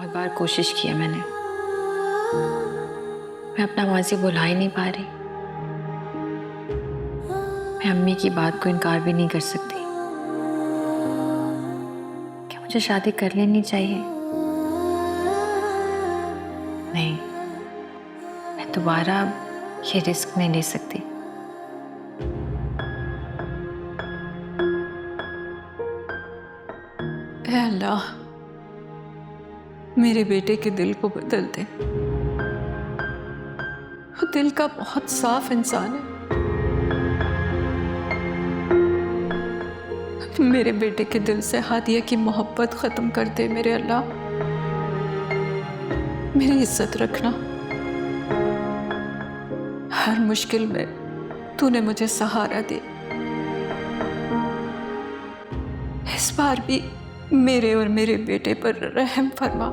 बार कोशिश की है मैंने, मैं अपना माजी भुला ही नहीं पा रही। मैं अम्मी की बात को इनकार भी नहीं कर सकती। क्या मुझे शादी कर लेनी चाहिए? नहीं, मैं दोबारा ये रिस्क नहीं ले सकती। ऐ अल्लाह, मेरे बेटे के दिल को बदल दे। वो दिल का बहुत साफ इंसान है। मेरे बेटे के दिल से हादिया की मोहब्बत खत्म कर दे मेरे अल्लाह। मेरी इज्जत रखना। हर मुश्किल में तूने मुझे सहारा दे। इस बार भी मेरे और मेरे बेटे पर रहम फरमा।